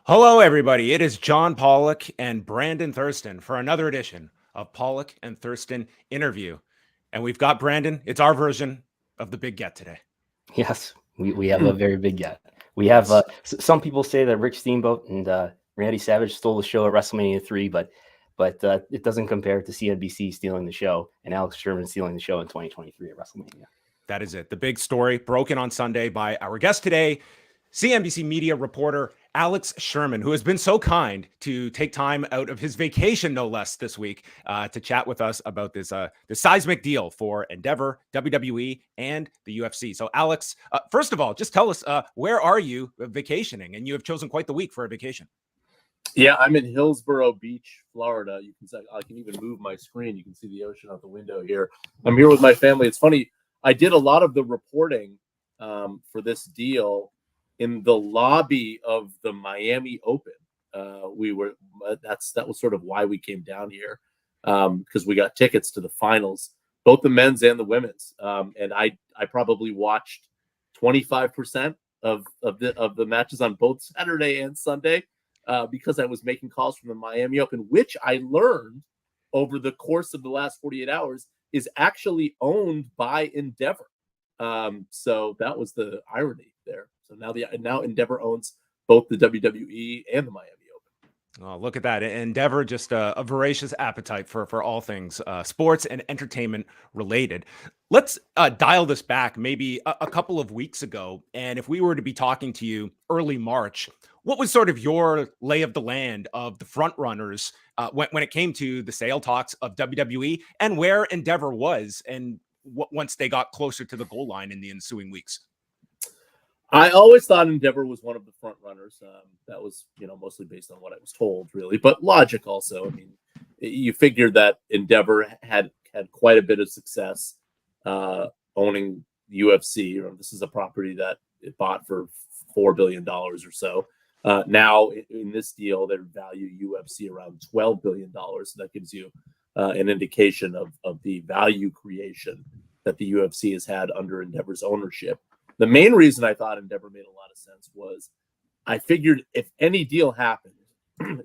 Hello, everybody. It is John Pollock and Brandon Thurston for another edition of Pollock and Thurston Interview. And we've got Brandon. It's our version of the big get today. Yes, we have a very big get. We have some people say that Rick Steamboat and Randy Savage stole the show at WrestleMania 3, but it doesn't compare to CNBC stealing the show and Alex Sherman stealing the show in 2023 at WrestleMania. That is it. The big story broken on Sunday by our guest today, CNBC media reporter Alex Sherman, who has been so kind to take time out of his vacation, no less, this week to chat with us about this seismic deal for Endeavor, WWE, and the UFC. So, Alex, first of all, just tell us, where are you vacationing? And you have chosen quite the week for a vacation. Yeah, I'm in Hillsborough Beach, Florida. You can I can even move my screen. You can see the ocean out the window here. I'm here with my family. It's funny. I did a lot of the reporting for this deal in the lobby of the Miami Open. That was sort of why we came down here, because we got tickets to the finals, both the men's and the women's. And I probably watched 25% of the matches on both Saturday and Sunday, because I was making calls from the Miami Open, which I learned over the course of the last 48 hours is actually owned by Endeavor. So that was the irony there. So now Endeavor owns both the WWE and the Miami Open. Oh, look at that. Endeavor, just a voracious appetite for all things sports and entertainment related. Let's dial this back maybe a couple of weeks ago. And if we were to be talking to you early March, what was sort of your lay of the land of the front runners when it came to the sale talks of WWE and where Endeavor was and once they got closer to the goal line in the ensuing weeks? I always thought Endeavor was one of the front runners. That was, mostly based on what I was told, really, but logic also. I mean, you figured that Endeavor had quite a bit of success owning UFC. This is a property that it bought for $4 billion or so. Now, in this deal, they value UFC around $12 billion. So that gives you an indication of the value creation that the UFC has had under Endeavor's ownership. The main reason I thought Endeavor made a lot of sense was I figured if any deal happened,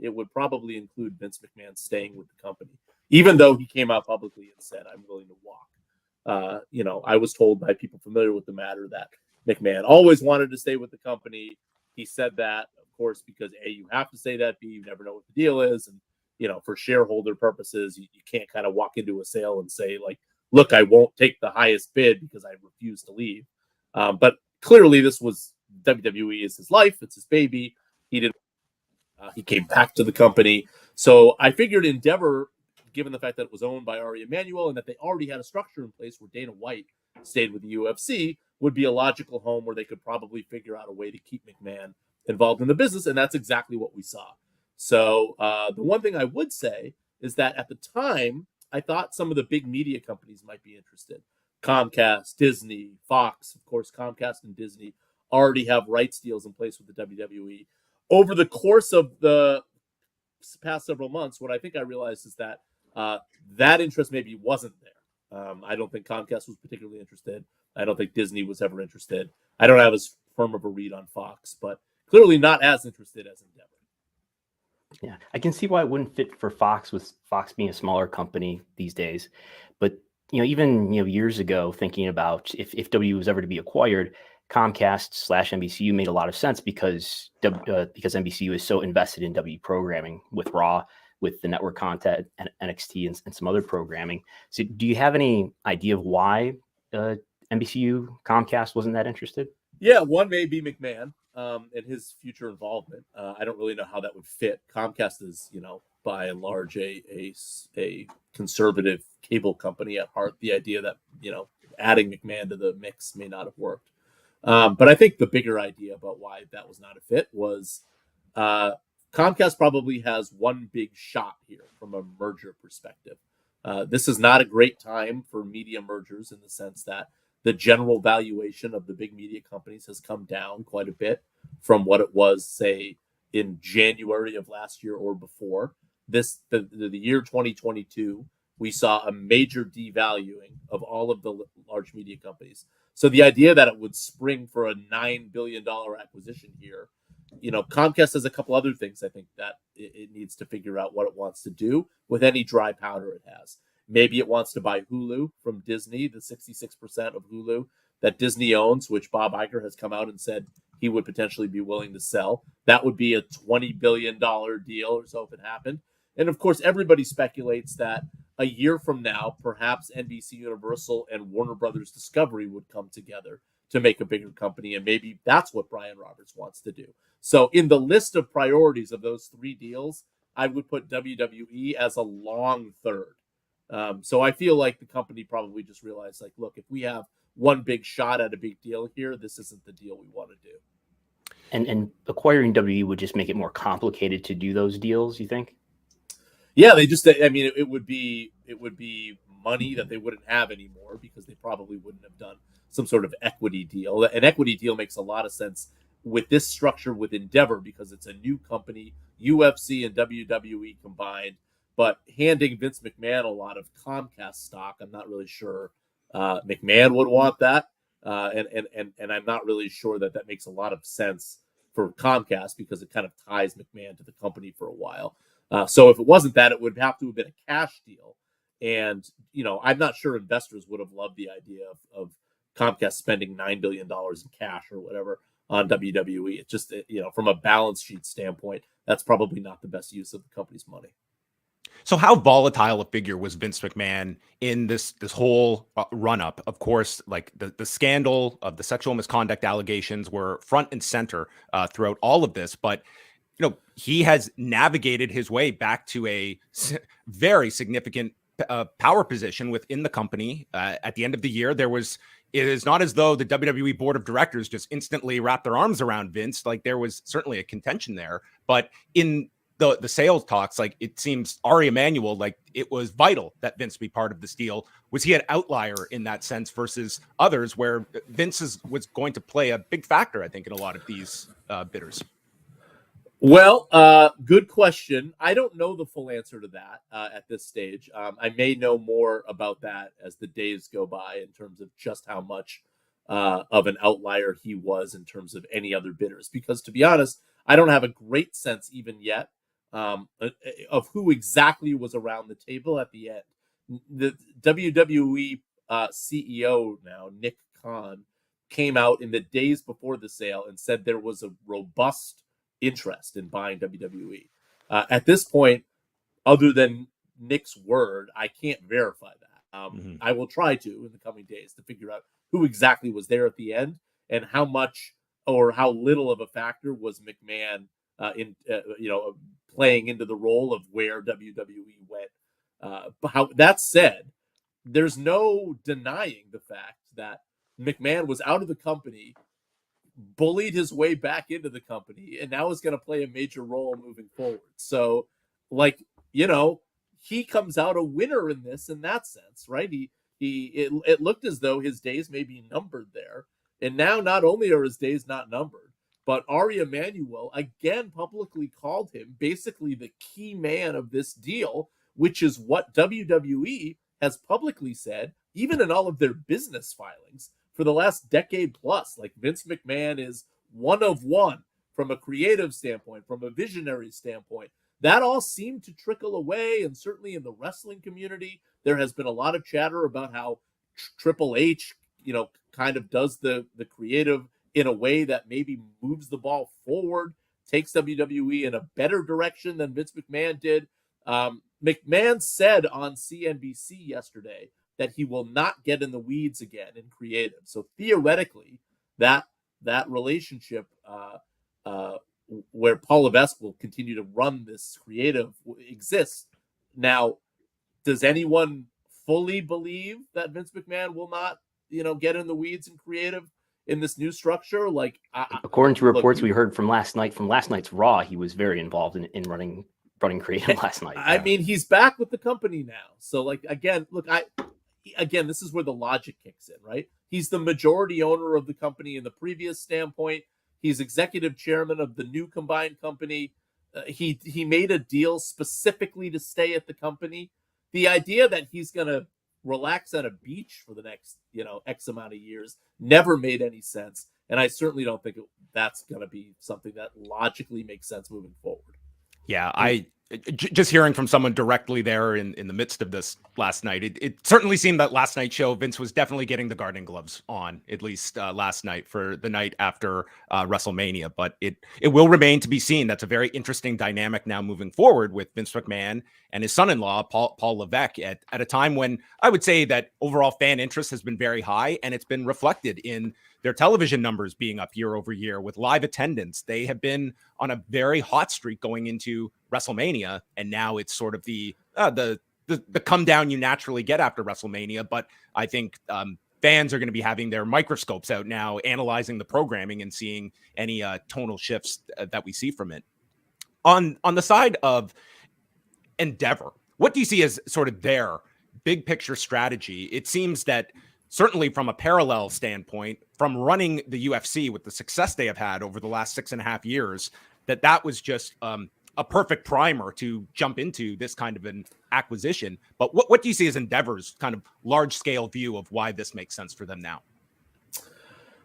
it would probably include Vince McMahon staying with the company, even though he came out publicly and said, I'm willing to walk. I was told by people familiar with the matter that McMahon always wanted to stay with the company. He said that, of course, because A, you have to say that, B, you never know what the deal is. And, for shareholder purposes, you can't kind of walk into a sale and say, like, look, I won't take the highest bid because I refuse to leave. But clearly this was WWE is his life. It's his baby. He came back to the company. So I figured Endeavor, given the fact that it was owned by Ari Emanuel and that they already had a structure in place where Dana White stayed with the UFC, would be a logical home where they could probably figure out a way to keep McMahon involved in the business. And that's exactly what we saw. So the one thing I would say is that at the time, I thought some of the big media companies might be interested. Comcast, Disney, Fox, of course, Comcast and Disney already have rights deals in place with the WWE. Over the course of the past several months, what I think I realized is that that interest maybe wasn't there. I don't think Comcast was particularly interested. I don't think Disney was ever interested. I don't have as firm of a read on Fox, but clearly not as interested as Endeavor. Yeah, I can see why it wouldn't fit for Fox, with Fox being a smaller company these days. But even years ago, thinking about if W was ever to be acquired, Comcast/NBCU made a lot of sense because NBCU is so invested in W programming with Raw, with the network content and NXT and some other programming. So, do you have any idea of why NBCU Comcast wasn't that interested? Yeah, one may be McMahon and his future involvement. I don't really know how that would fit. Comcast is, by and large, a conservative cable company at heart. The idea that, adding McMahon to the mix may not have worked. But I think the bigger idea about why that was not a fit was Comcast probably has one big shot here from a merger perspective. This is not a great time for media mergers in the sense that the general valuation of the big media companies has come down quite a bit from what it was, say, in January of last year or before. The year 2022, we saw a major devaluing of all of the large media companies. So the idea that it would spring for a $9 billion acquisition here Comcast has a couple other things I think that it needs to figure out what it wants to do with any dry powder it has. Maybe it wants to buy Hulu from Disney, the 66% of Hulu that Disney owns, which Bob Iger has come out and said he would potentially be willing to sell. That would be a $20 billion deal or so if it happened. And of course, everybody speculates that a year from now, perhaps NBC Universal and Warner Brothers Discovery would come together to make a bigger company. And maybe that's what Brian Roberts wants to do. So in the list of priorities of those three deals, I would put WWE as a long third. So I feel like the company probably just realized, like, look, if we have one big shot at a big deal here, this isn't the deal we want to do. And acquiring WWE would just make it more complicated to do those deals, you think? Yeah, it would be money that they wouldn't have anymore because they probably wouldn't have done some sort of equity deal. An equity deal makes a lot of sense with this structure with Endeavor because it's a new company, UFC and WWE combined, but handing Vince McMahon a lot of Comcast stock, I'm not really sure McMahon would want that. And I'm not really sure that makes a lot of sense for Comcast because it kind of ties McMahon to the company for a while. So if it wasn't that, it would have to have been a cash deal. And, I'm not sure investors would have loved the idea of Comcast spending $9 billion in cash or whatever on WWE. It's just, from a balance sheet standpoint, that's probably not the best use of the company's money. So how volatile a figure was Vince McMahon in this whole run up? Of course, like the scandal of the sexual misconduct allegations were front and center throughout all of this. But, he has navigated his way back to a very significant power position within the company. At the end of the year, it is not as though the WWE board of directors just instantly wrapped their arms around Vince. Like there was certainly a contention there, but in the sales talks, like it seems Ari Emanuel, like it was vital that Vince be part of this deal. Was he an outlier in that sense versus others where Vince was going to play a big factor, I think, in a lot of these bidders? Well, good question. I don't know the full answer to that at this stage. I may know more about that as the days go by in terms of just how much of an outlier he was in terms of any other bidders. Because to be honest, I don't have a great sense even yet of who exactly was around the table at the end. The WWE CEO now, Nick Khan, came out in the days before the sale and said there was a robust interest in buying WWE. At this point, other than Nick's word, I can't verify that. I will try to in the coming days to figure out who exactly was there at the end and how much or how little of a factor was McMahon playing into the role of where WWE went. But that said, there's no denying the fact that McMahon was out of the company, bullied his way back into the company, and now is going to play a major role moving forward. So, he comes out a winner in this in that sense, right? It looked as though his days may be numbered there. And now not only are his days not numbered, but Ari Emanuel again publicly called him basically the key man of this deal, which is what WWE has publicly said, even in all of their business filings for the last decade plus. Like Vince McMahon is one of one from a creative standpoint, from a visionary standpoint. That all seemed to trickle away, and certainly in the wrestling community, there has been a lot of chatter about how Triple H, kind of does the creative in a way that maybe moves the ball forward, takes WWE in a better direction than Vince McMahon did. McMahon said on CNBC yesterday that he will not get in the weeds again in creative. So theoretically, that relationship where Paul Levesque will continue to run this creative exists. Now, does anyone fully believe that Vince McMahon will not, get in the weeds in creative in this new structure? Like, according to reports we heard from last night's Raw, he was very involved in running creative last night. I mean, he's back with the company now. So, again, this is where the logic kicks in, right? He's the majority owner of the company in the previous standpoint. He's executive chairman of the new combined company. He made a deal specifically to stay at the company. The idea that he's going to relax at a beach for the next, X amount of years never made any sense. And I certainly don't think that's going to be something that logically makes sense moving forward. Yeah, just hearing from someone directly there in the midst of this last night, it certainly seemed that last night's show, Vince was definitely getting the gardening gloves on, at least last night for the night after WrestleMania. But it will remain to be seen. That's a very interesting dynamic now moving forward with Vince McMahon and his son-in-law, Paul Levesque, at a time when I would say that overall fan interest has been very high, and it's been reflected in their television numbers being up year over year with live attendance. They have been on a very hot streak going into WrestleMania, and now it's sort of the come down you naturally get after WrestleMania. But I think fans are going to be having their microscopes out now, analyzing the programming and seeing any tonal shifts that we see from it. On the side of Endeavor, what do you see as sort of their big picture strategy? It seems that certainly from a parallel standpoint, from running the UFC with the success they have had over the last 6.5 years, that was just a perfect primer to jump into this kind of an acquisition. But what do you see as Endeavor's kind of large scale view of why this makes sense for them now?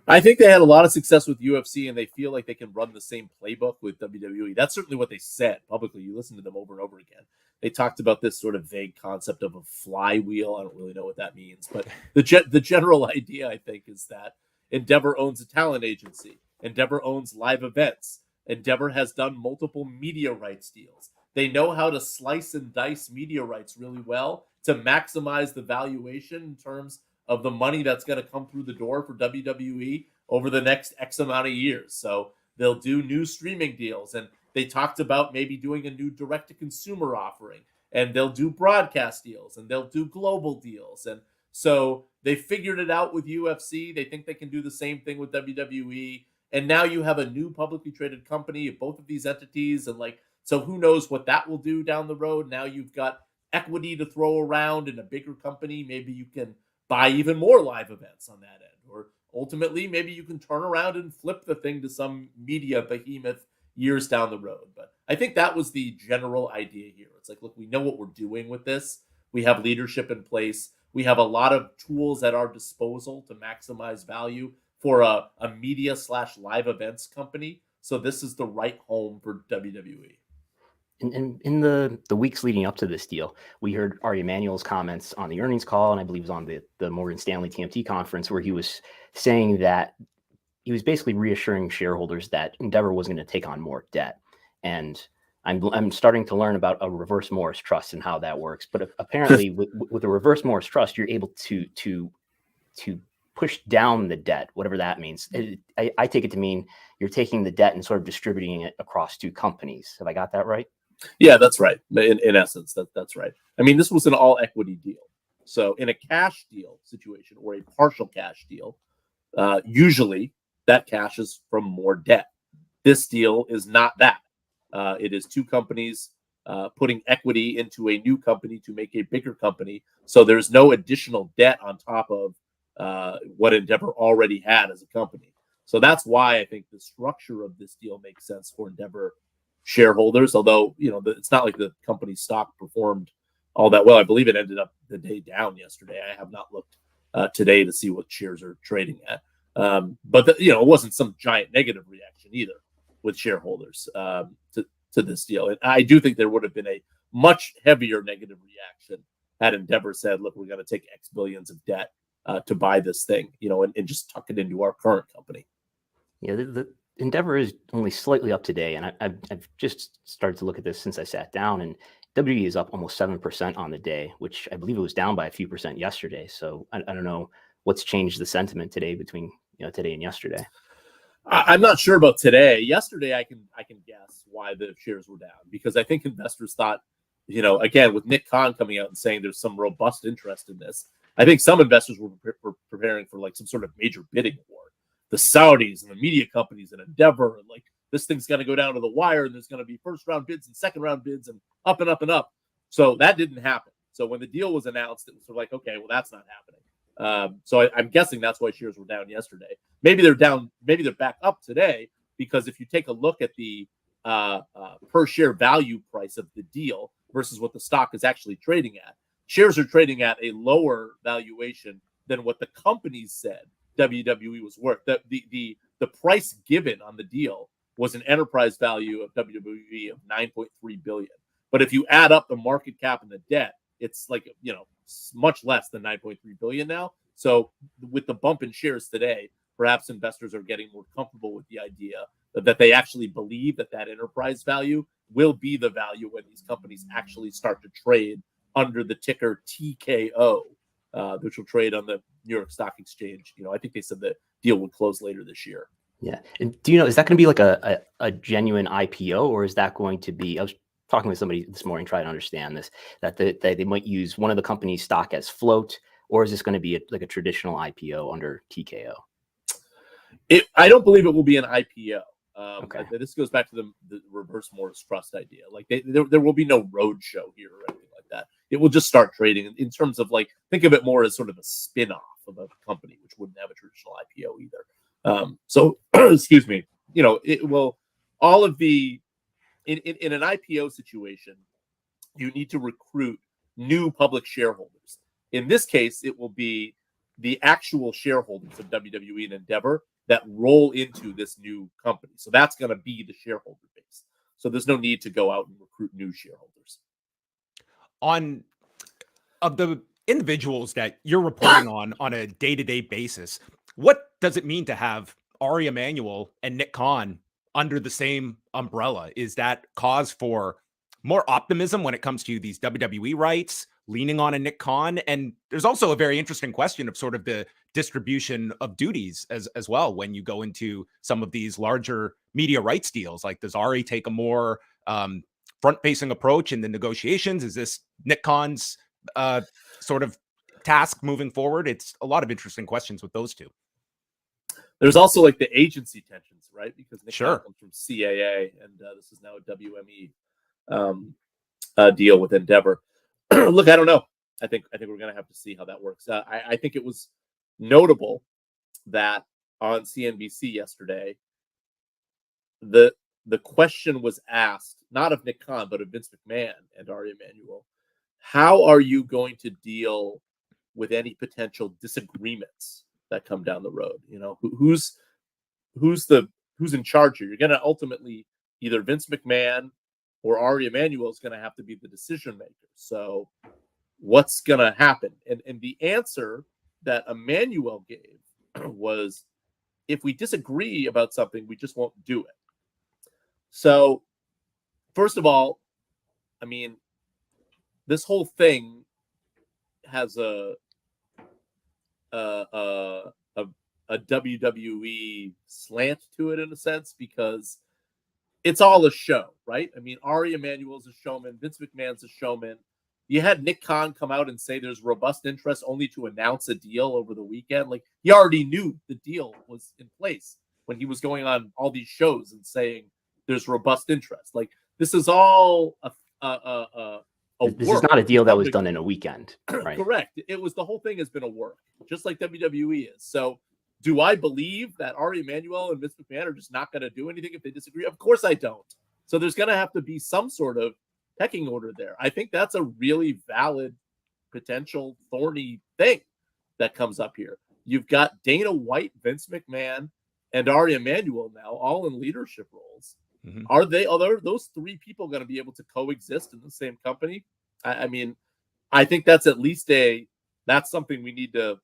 I think they had a lot of success with UFC, and they feel like they can run the same playbook with WWE. That's certainly what they said publicly. You listen to them over and over again. They talked about this sort of vague concept of a flywheel. I don't really know what that means, but the general idea, I think, is that Endeavor owns a talent agency. Endeavor owns live events. Endeavor has done multiple media rights deals. They know how to slice and dice media rights really well to maximize the valuation in terms of the money that's going to come through the door for WWE over the next X amount of years. So they'll do new streaming deals, and they talked about maybe doing a new direct-to-consumer offering, and they'll do broadcast deals, and they'll do global deals. And so they figured it out with UFC. They think they can do the same thing with WWE. And now you have a new publicly traded company of both of these entities. And so who knows what that will do down the road. Now you've got equity to throw around in a bigger company. Maybe you can buy even more live events on that end. Or ultimately, maybe you can turn around and flip the thing to some media behemoth years down the road. But I think that was the general idea here. It's like, look, we know what we're doing with this. We have leadership in place. We have a lot of tools at our disposal to maximize value for a media/live events company. So this is the right home for WWE. In the weeks leading up to this deal, we heard Ari Emanuel's comments on the earnings call, and I believe it was on the Morgan Stanley TMT conference, where he was saying that he was basically reassuring shareholders that Endeavor was going to take on more debt. And I'm starting to learn about a reverse Morris trust and how that works. But apparently, with a reverse Morris trust, you're able to push down the debt, whatever that means. I take it to mean you're taking the debt and sort of distributing it across two companies. Have I got that right? Yeah, that's right. In essence, that's right. I mean, this was an all equity deal. So in a cash deal situation or a partial cash deal, usually that cash is from more debt. This deal is not that. It is two companies putting equity into a new company to make a bigger company. So there's no additional debt on top of what Endeavor already had as a company. So that's why I think the structure of this deal makes sense for Endeavor shareholders. Although, it's not like the company's stock performed all that well. I believe it ended up the day down yesterday. I have not looked today to see what shares are trading at. But it wasn't some giant negative reaction either with shareholders to this deal. And I do think there would have been a much heavier negative reaction had Endeavor said, look, we're going to take X billions of debt to buy this thing, and just tuck it into our current company. Yeah, the Endeavor is only slightly up today, and I've just started to look at this since I sat down, and WWE is up almost 7% on the day, which I believe it was down by a few percent yesterday. So I don't know what's changed the sentiment today between today and yesterday. I'm not sure about today. Yesterday, I can guess why the shares were down, because I think investors thought, again, with Nick Khan coming out and saying there's some robust interest in this, I think some investors were preparing for some sort of major bidding war. The Saudis and the media companies and Endeavor, and this thing's going to go down to the wire, and there's going to be first round bids and second round bids and up and up and up. So that didn't happen. So when the deal was announced, it was sort of like, okay, well, that's not happening. So I'm guessing that's why shares were down yesterday. Maybe they're down. Maybe they're back up today, because if you take a look at the per share value price of the deal versus what the stock is actually trading at, shares are trading at a lower valuation than what the companies said WWE was worth. The price given on the deal was an enterprise value of WWE of $9.3 billion. But if you add up the market cap and the debt, it's like, much less than $9.3 billion now. So with the bump in shares today, perhaps investors are getting more comfortable with the idea that they actually believe that enterprise value will be the value when these companies actually start to trade under the ticker TKO, which will trade on the New York Stock Exchange. I think they said the deal would close later this year. Yeah. And do you know, is that going to be like a genuine IPO, or is that going to be, I was talking with somebody this morning trying to understand this, that they might use one of the company's stock as float, or is this going to be like a traditional IPO under TKO? I don't believe it will be an IPO. Okay. This goes back to the reverse Morris Trust idea. Like there will be no road show here or anything like that. It will just start trading in terms of, like, think of it more as sort of a spin-off of a company, which wouldn't have a traditional IPO either. So excuse me, it will, all of the, in an IPO situation, you need to recruit new public shareholders. In this case, it will be the actual shareholders of WWE and Endeavor that roll into this new company. So that's going to be the shareholder base. So there's no need to go out and recruit new shareholders. Of the individuals that you're reporting on a day-to-day basis, what does it mean to have Ari Emanuel and Nick Khan under the same umbrella? Is that cause for more optimism when it comes to these WWE rights, leaning on a Nick Khan? And there's also a very interesting question of sort of the distribution of duties as well when you go into some of these larger media rights deals. Like, does Ari take a more front-facing approach in the negotiations? Is this Nick Khan's sort of task moving forward? It's a lot of interesting questions with those two. There's also like the agency tensions, right? Because Nick Sure. Khan comes from CAA, and this is now a WME deal with Endeavor. Look, I don't know. I think we're going to have to see how that works. I think it was notable that on CNBC yesterday, the question was asked, not of Nick Khan, but of Vince McMahon and Ari Emanuel. How are you going to deal with any potential disagreements that come down the road? Who's in charge here? You're going to ultimately, either Vince McMahon or Ari Emanuel is going to have to be the decision maker. So what's going to happen? And the answer that Emanuel gave was, if we disagree about something, we just won't do it. So first of all, I mean, this whole thing has a WWE slant to it in a sense, because it's all a show, right? I mean, Ari Emanuel's a showman, Vince McMahon's a showman. You had Nick Khan come out and say there's robust interest only to announce a deal over the weekend. Like, he already knew the deal was in place when he was going on all these shows and saying there's robust interest. Like, this is all this is not a deal that was done in a weekend, right? Correct. It was, the whole thing has been a work, just like WWE is. So do I believe that Ari Emanuel and Vince McMahon are just not going to do anything if they disagree? Of course I don't. So there's going to have to be some sort of pecking order there. I think that's a really valid, potential thorny thing that comes up here. You've got Dana White, Vince McMahon, and Ari Emanuel now all in leadership roles. Mm-hmm. Are those three people going to be able to coexist in the same company? I mean, I think that's at least that's something we need to,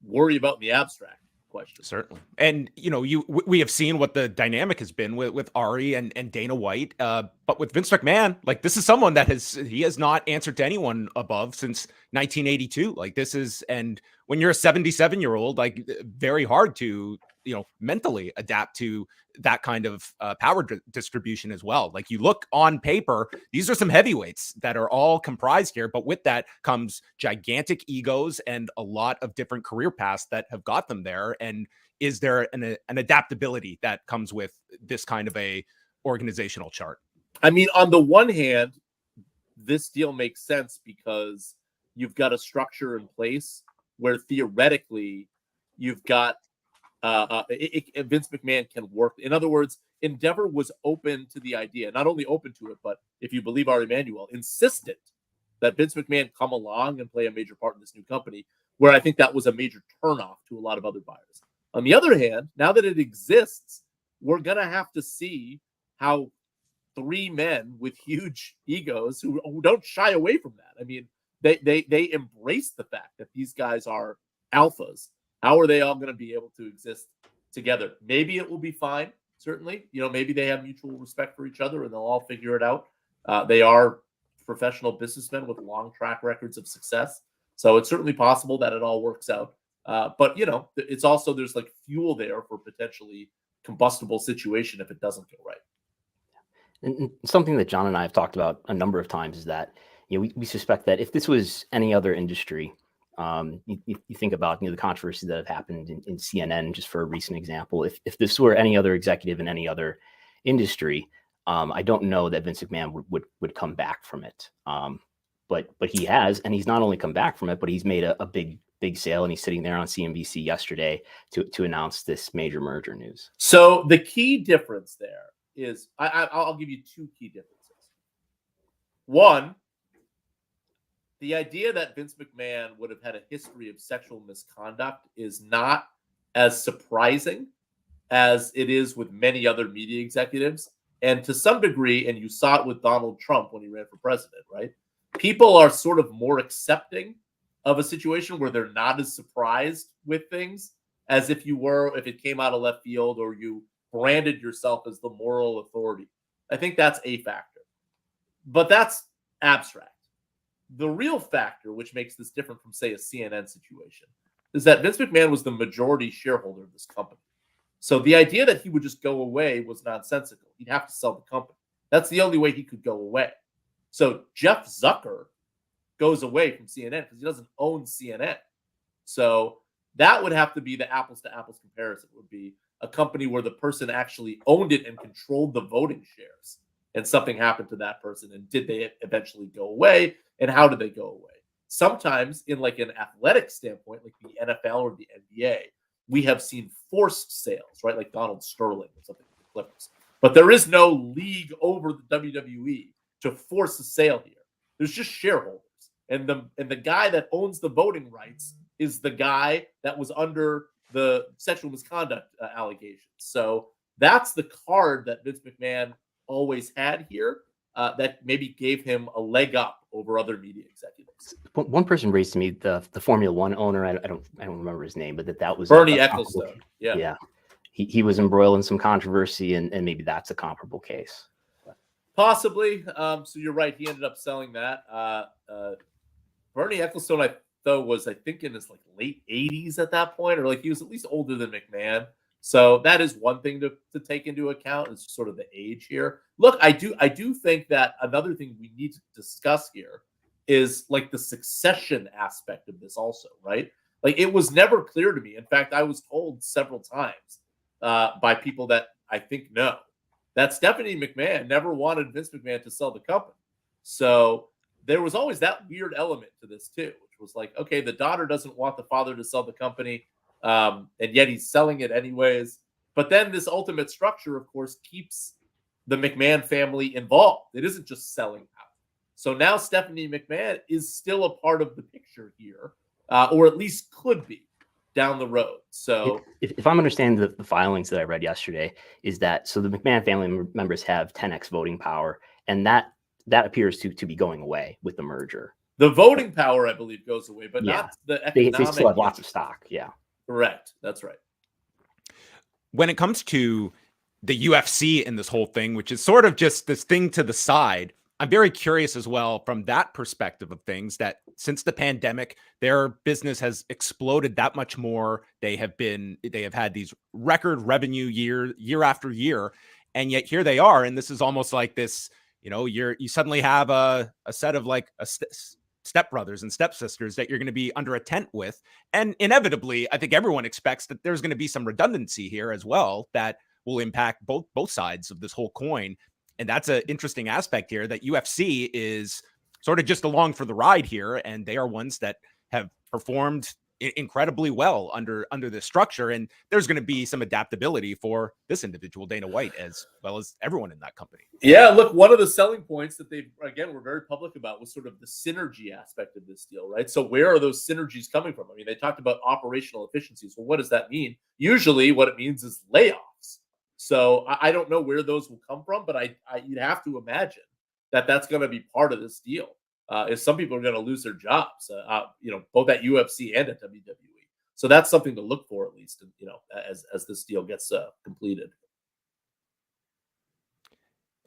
worry about in the abstract question. Certainly. And, we have seen what the dynamic has been with Ari and Dana White. But with Vince McMahon, like, this is someone that he has not answered to anyone above since 1982. Like, and when you're a 77-year-old, like, very hard to, mentally adapt to that kind of power distribution as well. Like, you look on paper, these are some heavyweights that are all comprised here, but with that comes gigantic egos and a lot of different career paths that have got them there. And is there an adaptability that comes with this kind of a organizational chart? I mean, on the one hand, this deal makes sense because you've got a structure in place where theoretically you've got Vince McMahon can work. In other words, Endeavor was open to the idea, not only open to it, but if you believe Ari Emanuel, insistent that Vince McMahon come along and play a major part in this new company, where I think that was a major turnoff to a lot of other buyers. On the other hand, now that it exists, we're going to have to see how three men with huge egos who don't shy away from that. I mean, they embrace the fact that these guys are alphas. How are they all going to be able to exist together? Maybe it will be fine. Certainly, maybe they have mutual respect for each other and they'll all figure it out. They are professional businessmen with long track records of success. So it's certainly possible that it all works out. But, it's also, there's like fuel there for potentially combustible situation if it doesn't go right. And something that John and I have talked about a number of times is that, we suspect that if this was any other industry, you think about, the controversy that have happened in CNN, just for a recent example, if this were any other executive in any other industry, I don't know that Vince McMahon would come back from it. But he has, and he's not only come back from it, but he's made a big sale, and he's sitting there on CNBC yesterday to announce this major merger news. So the key difference there is, I'll give you two key differences. One, the idea that Vince McMahon would have had a history of sexual misconduct is not as surprising as it is with many other media executives. And to some degree, and you saw it with Donald Trump when he ran for president, right? People are sort of more accepting of a situation where they're not as surprised with things as if it came out of left field or you branded yourself as the moral authority. I think that's a factor. But that's abstract. The real factor, which makes this different from, say, a CNN situation, is that Vince McMahon was the majority shareholder of this company. So the idea that he would just go away was nonsensical. He'd have to sell the company. That's the only way he could go away. So Jeff Zucker goes away from CNN because he doesn't own CNN. So that would have to be the apples to apples comparison. It would be a company where the person actually owned it and controlled the voting shares, and something happened to that person. And did they eventually go away? And how did they go away? Sometimes in like an athletic standpoint, like the NFL or the NBA, we have seen forced sales, right? Like Donald Sterling or something with the Clippers. But there is no league over the WWE to force a sale here. There's just shareholders. And the guy that owns the voting rights is the guy that was under the sexual misconduct allegations. So that's the card that Vince McMahon always had here, that maybe gave him a leg up over other media executives. One person raised to me the Formula One owner. I don't remember his name, but that was Bernie Ecclestone. Yeah. He was embroiled in some controversy, and maybe that's a comparable case. Possibly. So you're right. He ended up selling that. Bernie Ecclestone, I think in his like late 80s at that point, or like he was at least older than McMahon. So that is one thing to take into account, is sort of the age here. Look, I do think that another thing we need to discuss here is like the succession aspect of this also, right? Like it was never clear to me. In fact, I was told several times by people that I think know that Stephanie McMahon never wanted Vince McMahon to sell the company. So there was always that weird element to this too, which was like, okay, the daughter doesn't want the father to sell the company. And yet he's selling it anyways. But then this ultimate structure, of course, keeps the McMahon family involved. It isn't just selling out. So now Stephanie McMahon is still a part of the picture here, or at least could be down the road. So if I'm understanding the filings that I read yesterday, is that so the McMahon family members have 10x voting power, and that appears to be going away with the merger. The voting power, I believe, goes away, but not the economic. They still have lots of stock. Yeah. Correct. That's right. When it comes to the UFC and this whole thing, which is sort of just this thing to the side, I'm very curious as well from that perspective of things, that since the pandemic, their business has exploded that much more. They have had these record revenue year after year. And yet here they are. And this is almost like this, you suddenly have a set of like stepbrothers and stepsisters that you're going to be under a tent with. And inevitably, I think everyone expects that there's going to be some redundancy here as well that will impact both sides of this whole coin. And that's an interesting aspect here, that UFC is sort of just along for the ride here. And they are ones that have performed incredibly well under this structure, and there's going to be some adaptability for this individual, Dana White, as well as everyone in that company. Yeah, look, one of the selling points that they, again, were very public about was sort of the synergy aspect of this deal, right? So where are those synergies coming from? I mean, they talked about operational efficiencies. Well, what does that mean? Usually what it means is layoffs. So I don't know where those will come from, but you'd have to imagine that that's going to be part of this deal. Is some people are going to lose their jobs, both at UFC and at WWE. So that's something to look for, at least, as this deal gets completed.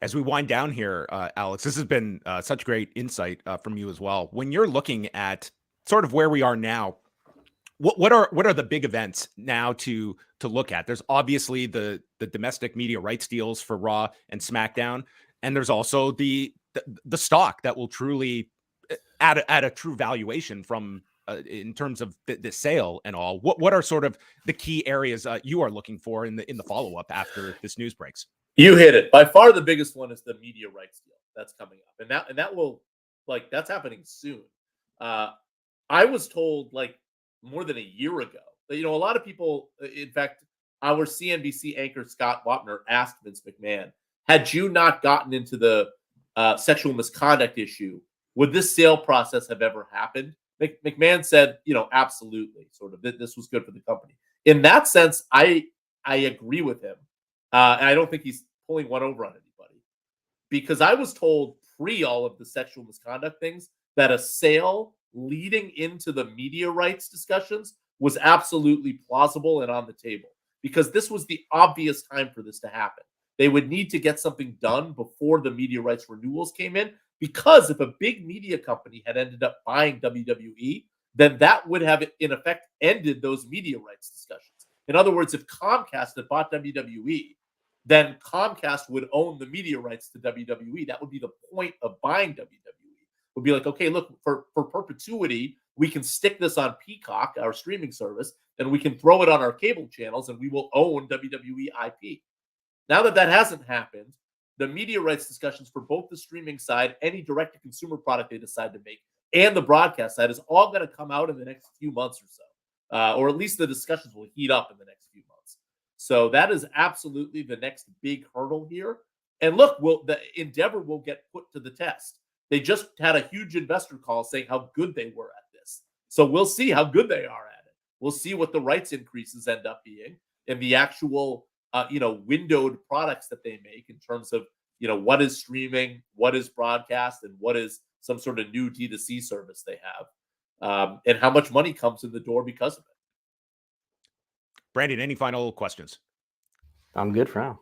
As we wind down here, Alex, this has been such great insight from you as well. When you're looking at sort of where we are now, what are the big events now to look at? There's obviously the domestic media rights deals for Raw and SmackDown, and there's also the stock that will truly add a true valuation from in terms of the sale and all. What are sort of the key areas you are looking for in the follow up after this news breaks? You hit it. By far, the biggest one is the media rights deal that's coming up, and that will, like, that's happening soon. I was told, like, more than a year ago that, a lot of people, in fact, our CNBC anchor Scott Wapner asked Vince McMahon, had you not gotten into the sexual misconduct issue, would this sale process have ever happened? McMahon said, absolutely. Sort of, this was good for the company. In that sense, I agree with him. And I don't think he's pulling one over on anybody, because I was told pre all of the sexual misconduct things that a sale leading into the media rights discussions was absolutely plausible and on the table, because this was the obvious time for this to happen. They would need to get something done before the media rights renewals came in, because if a big media company had ended up buying WWE, then that would have, in effect, ended those media rights discussions. In other words, if Comcast had bought WWE, then Comcast would own the media rights to WWE. That would be the point of buying WWE. It would be like, okay, look, for perpetuity, we can stick this on Peacock, our streaming service, and we can throw it on our cable channels, and we will own WWE IP. Now that hasn't happened, the media rights discussions for both the streaming side, any direct-to-consumer product they decide to make, and the broadcast side is all going to come out in the next few months or so. Or at least the discussions will heat up in the next few months. So that is absolutely the next big hurdle here. And look, the Endeavor will get put to the test. They just had a huge investor call saying how good they were at this. So we'll see how good they are at it. We'll see what the rights increases end up being and the actual, windowed products that they make in terms of, what is streaming, what is broadcast, and what is some sort of new D2C service they have, and how much money comes in the door because of it. Brandon, any final questions? I'm good for now.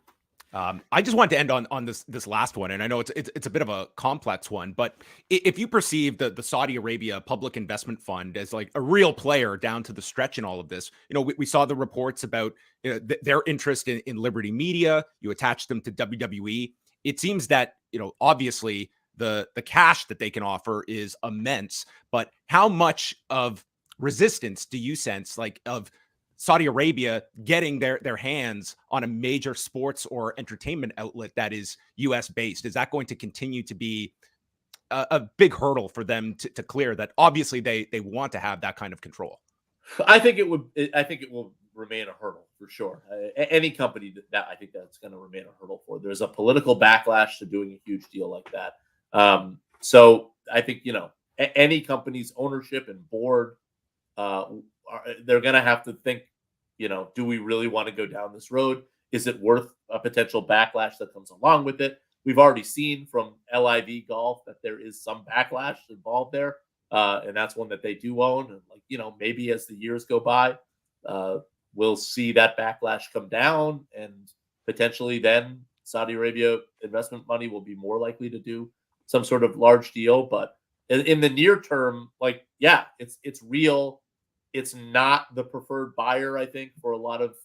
I just wanted to end on this last one, and I know it's a bit of a complex one, but if you perceive the Saudi Arabia Public Investment Fund as like a real player down to the stretch in all of this, we saw the reports about their interest in Liberty Media. You attach them to WWE. It seems that obviously the cash that they can offer is immense, but how much of resistance do you sense, like, of Saudi Arabia getting their hands on a major sports or entertainment outlet that is US based? Is that going to continue to be a big hurdle for them to clear? That obviously they want to have that kind of control. I think it will remain a hurdle for sure. Any company that I think that's going to remain a hurdle for. There's a political backlash to doing a huge deal like that. So I think, any company's ownership and board, they're going to have to think, do we really want to go down this road? Is it worth a potential backlash that comes along with it? We've already seen from LIV Golf that there is some backlash involved there. And that's one that they do own. And maybe as the years go by, we'll see that backlash come down, and potentially then Saudi Arabia investment money will be more likely to do some sort of large deal. But in the near term, it's real. It's not the preferred buyer, I think, for a lot of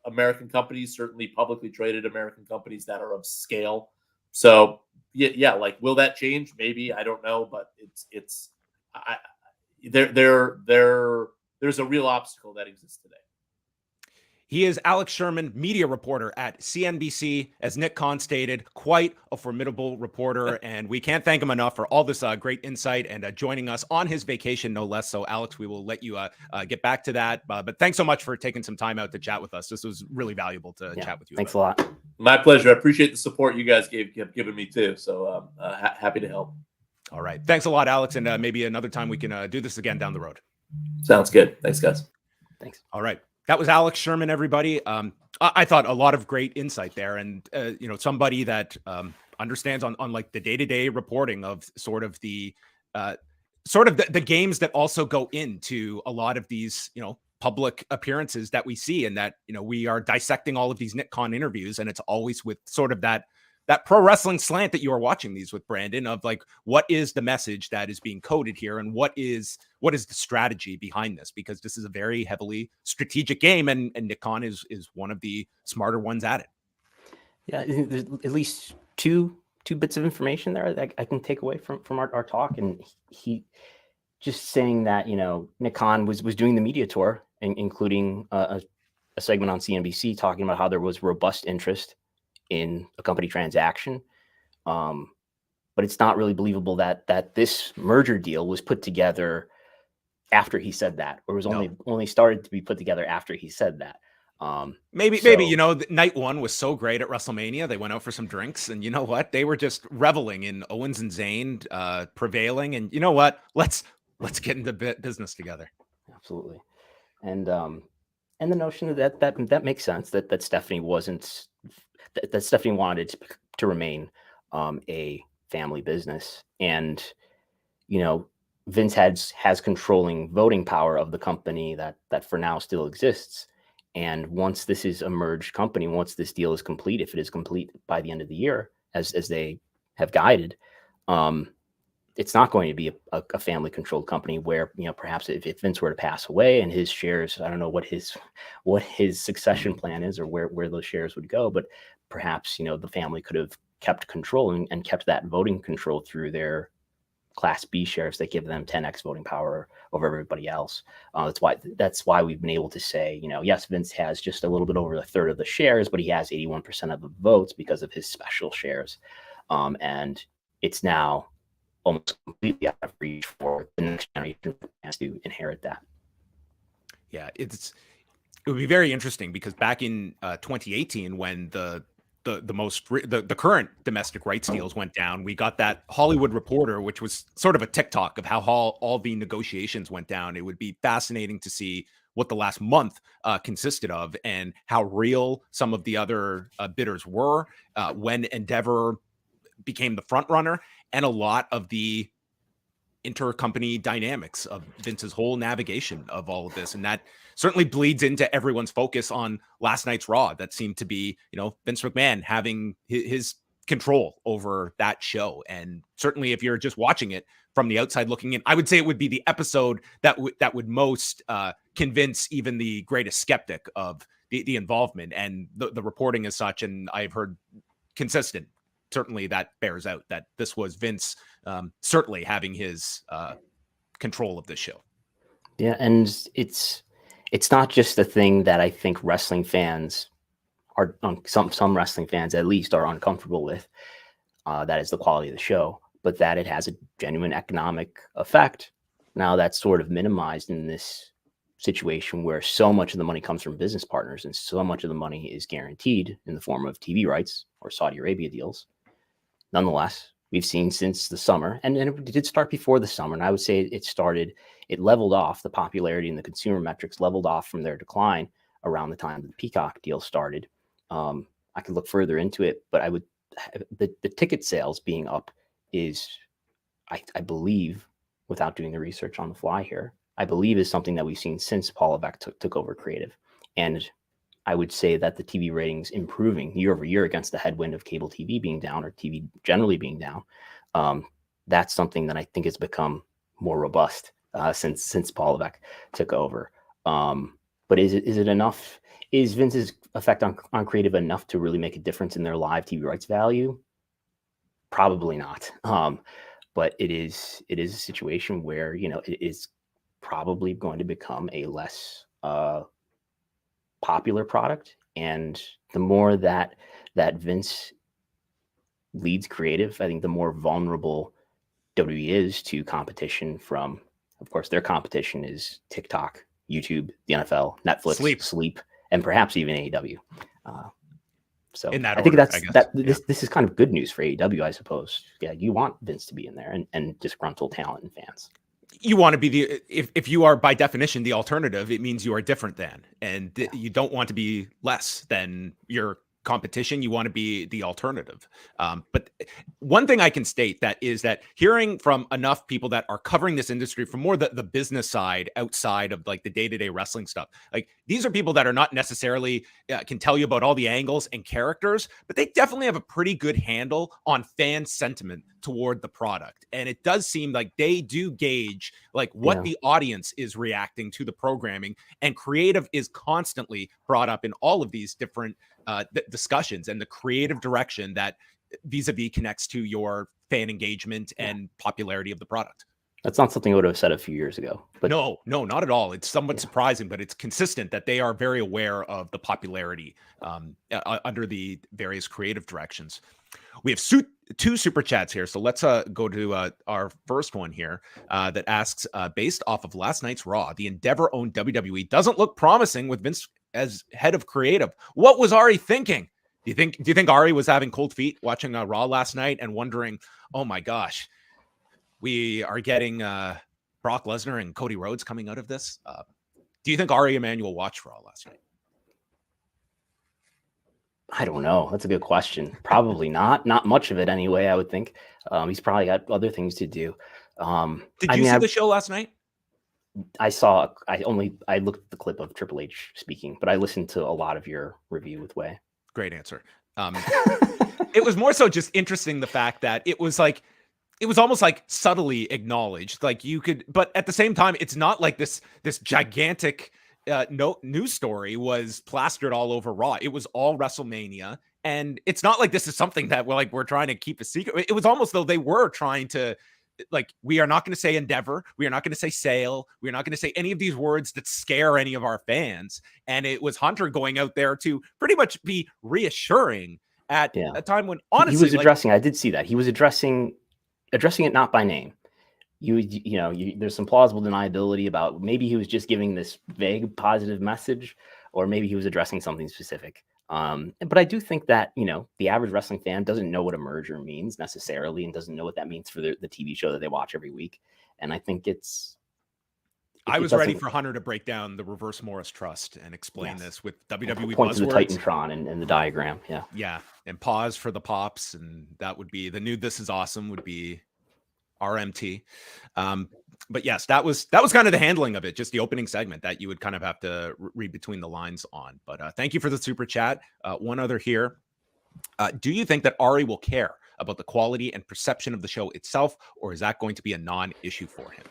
American companies, certainly publicly traded American companies that are of scale. So will that change? Maybe, I don't know, but there's a real obstacle that exists today. He is Alex Sherman, media reporter at CNBC. As Nick Khan stated, quite a formidable reporter, and we can't thank him enough for all this great insight and joining us on his vacation, no less. So, Alex, we will let you get back to that. But thanks so much for taking some time out to chat with us. This was really valuable to chat with you. Thanks a lot. My pleasure. I appreciate the support you guys have given me too. So happy to help. All right. Thanks a lot, Alex. And maybe another time we can do this again down the road. Sounds good. Thanks, guys. Thanks. All right. That was Alex Sherman, everybody. I thought a lot of great insight there, and somebody that understands on like the day-to-day reporting of sort of the games that also go into a lot of these public appearances that we see, and that we are dissecting all of these Nick Khan interviews, and it's always with sort of that pro wrestling slant that you are watching these with, Brandon, of like, what is the message that is being coded here, and what is the strategy behind this? Because this is a very heavily strategic game, and Nick Khan is one of the smarter ones at it. Yeah, there's at least two bits of information there that I can take away from our talk, and he just saying that Nick Khan was doing the media tour, including a segment on CNBC talking about how there was robust interest in a company transaction, but it's not really believable that this merger deal was put together after he said that, or was only started to be put together after he said that. Maybe night one was so great at WrestleMania, they went out for some drinks, and you know what? They were just reveling in Owens and Zayn prevailing, and you know what? Let's get into business together. Absolutely, and the notion that makes sense that Stephanie wasn't. That Stephanie wanted to remain a family business, and Vince has controlling voting power of the company that for now still exists. And once this is a merged company, once this deal is complete, if it is complete by the end of the year, as they have guided, it's not going to be a family controlled company where perhaps if Vince were to pass away and his shares, I don't know what his succession plan is or where those shares would go, but perhaps the family could have kept control and kept that voting control through their Class B shares that give them 10x voting power over everybody else. That's why we've been able to say, yes, Vince has just a little bit over a third of the shares, but he has 81% of the votes because of his special shares, and it's now almost completely out of reach for the next generation to inherit that. Yeah, it would be very interesting because back in 2018, when the current domestic rights deals went down, we got that Hollywood Reporter, which was sort of a TikTok of how all the negotiations went down. It would be fascinating to see what the last month consisted of and how real some of the other bidders were when Endeavor became the front runner, and a lot of the intercompany dynamics of Vince's whole navigation of all of this. And that certainly bleeds into everyone's focus on last night's Raw. That seemed to be, Vince McMahon having his control over that show. And certainly if you're just watching it from the outside looking in, I would say it would be the episode that would most convince even the greatest skeptic of the involvement and the reporting as such. And I've heard consistent, certainly that bears out that this was Vince certainly having his control of this show. Yeah, and it's not just a thing that I think wrestling fans are, some wrestling fans at least, are uncomfortable with. That is the quality of the show, but that it has a genuine economic effect. Now that's sort of minimized in this situation where so much of the money comes from business partners and so much of the money is guaranteed in the form of TV rights or Saudi Arabia deals. Nonetheless, we've seen since the summer, and it did start before the summer, and I would say it leveled off. The popularity and the consumer metrics leveled off from their decline around the time the Peacock deal started. I could look further into it, but the ticket sales being up is, I believe, without doing the research on the fly here, I believe is something that we've seen since Paul Levesque took over creative. And I would say that the TV ratings improving year over year against the headwind of cable TV being down or TV generally being down. That's something that I think has become more robust since Paul Levesque took over. But is it enough? Is Vince's effect on creative enough to really make a difference in their live TV rights value? Probably not. But it is a situation where it is probably going to become a less popular product, and the more that Vince leads creative, I think the more vulnerable WWE is to competition from, of course, their competition is TikTok, YouTube, the NFL, Netflix, Sleep, and perhaps even AEW. So in that I think order, this is kind of good news for AEW, I suppose. Yeah, you want Vince to be in there and disgruntled talent and fans. You want to be if you are by definition the alternative, it means you are different than, and you don't want to be less than your competition. You want to be the alternative. But one thing I can state that is that hearing from enough people that are covering this industry from more the business side outside of like the day-to-day wrestling stuff, like these are people that are not necessarily can tell you about all the angles and characters, but they definitely have a pretty good handle on fan sentiment toward the product. And it does seem like they do gauge like what the audience is reacting to the programming, and creative is constantly brought up in all of these different discussions, and the creative direction that vis-a-vis connects to your fan engagement and popularity of the product. That's not something I would have said a few years ago. But no, not at all. It's somewhat surprising, but it's consistent that they are very aware of the popularity under the various creative directions. We have two super chats here. So let's go to our first one here that asks, based off of last night's Raw, the Endeavor-owned WWE doesn't look promising with Vince as head of creative. What was Ari thinking? Do you think Ari was having cold feet watching Raw last night and wondering, oh my gosh, we are getting Brock Lesnar and Cody Rhodes coming out of this? Do you think Ari Emanuel watched Raw last night? I don't know. That's a good question. Probably not. Not much of it anyway, I would think. He's probably got other things to do. Did you see the show last night? I looked at the clip of Triple H speaking, but I listened to a lot of your review with Way. Great answer. It was more so just interesting, the fact that it was almost like subtly acknowledged, like you could, but at the same time, it's not like this gigantic news story was plastered all over Raw. It was all WrestleMania, and it's not like this is something that we're trying to keep a secret. It was almost though they were trying to, like, we are not going to say Endeavor, we are not going to say sale, we're not going to say any of these words that scare any of our fans. And it was Hunter going out there to pretty much be reassuring at a time when honestly he was addressing. I did see that he was addressing it not by name. There's some plausible deniability about maybe he was just giving this vague positive message, or maybe he was addressing something specific. But I do think that, the average wrestling fan doesn't know what a merger means necessarily, and doesn't know what that means for the TV show that they watch every week. And I think I was ready for Hunter to break down the Reverse Morris Trust and explain this with WWE point to the buzzwords. Titantron and the diagram. Yeah. And pause for the pops. And that would be the new This Is Awesome would be RMT. But yes, that was kind of the handling of it, just the opening segment that you would kind of have to read between the lines on. But thank you for the super chat. One other here. Do you think that Ari will care about the quality and perception of the show itself, or is that going to be a non-issue for him?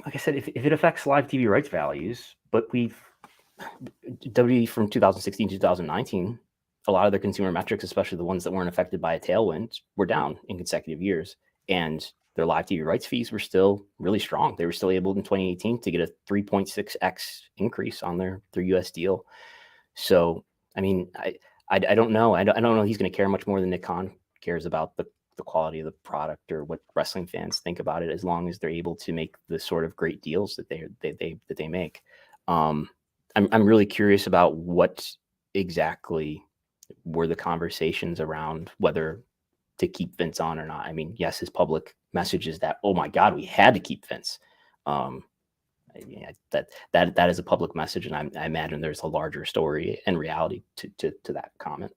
Like I said, if it affects live TV rights values, but WWE from 2016 to 2019, a lot of their consumer metrics, especially the ones that weren't affected by a tailwind, were down in consecutive years. And their live TV rights fees were still really strong. They were still able in 2018 to get a 3.6x increase on their US deal. So, I mean, I don't know. I don't know he's going to care much more than Nick Khan cares about the quality of the product or what wrestling fans think about it, as long as they're able to make the sort of great deals that they make. I'm really curious about what exactly were the conversations around whether to keep Vince on or not. I mean, yes, his public message is that, oh my God, we had to keep Vince. That is a public message, and I imagine there's a larger story and reality to that comment.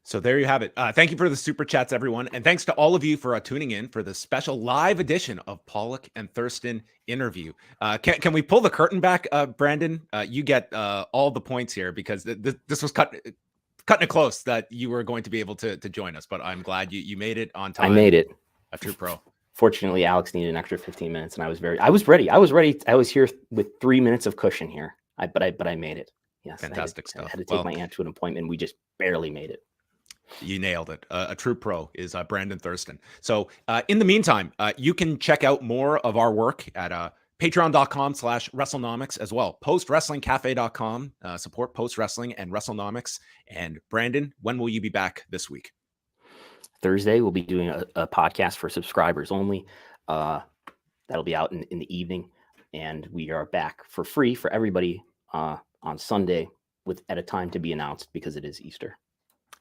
So there you have it. Thank you for the super chats, everyone. And thanks to all of you for tuning in for the special live edition of Pollock and Thurston interview. Can we pull the curtain back, Brandon? You get all the points here, because this was cutting it close that you were going to be able to join us, but I'm glad you made it on time. I made it. A true pro. Fortunately, Alex needed an extra 15 minutes, and I was ready. I was here with 3 minutes of cushion here. But I made it. Yes. Fantastic stuff. I had to take my aunt to an appointment. We just barely made it. You nailed it. A true pro is Brandon Thurston. So in the meantime, you can check out more of our work at Patreon.com/WrestleNomics as well. PostWrestlingCafe.com. Support Post Wrestling and WrestleNomics. And Brandon, when will you be back this week? Thursday, we'll be doing a podcast for subscribers only. That'll be out in the evening. And we are back for free for everybody on Sunday at a time to be announced because it is Easter.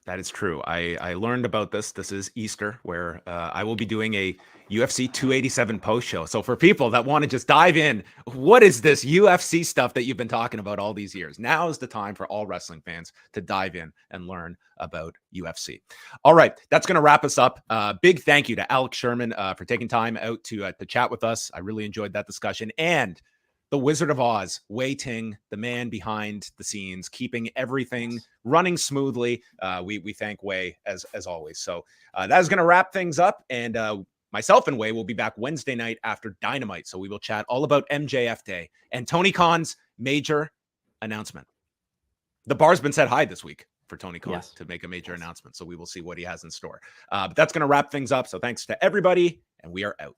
That is true. I learned about this. This is Easter, where I will be doing a UFC 287 post show. So for people that want to just dive in, what is this UFC stuff that you've been talking about all these years? Now is the time for all wrestling fans to dive in and learn about UFC. All right, that's going to wrap us up. Big thank you to Alex Sherman for taking time out to chat with us. I really enjoyed that discussion. And the Wizard of Oz, Wei Ting, the man behind the scenes, keeping everything running smoothly. We thank Wei as always. So that is going to wrap things up. And myself and Wei will be back Wednesday night after Dynamite. So we will chat all about MJF Day and Tony Khan's major announcement. The bar's been set high this week for Tony Khan to make a major announcement. So we will see what he has in store. But that's going to wrap things up. So thanks to everybody, and we are out.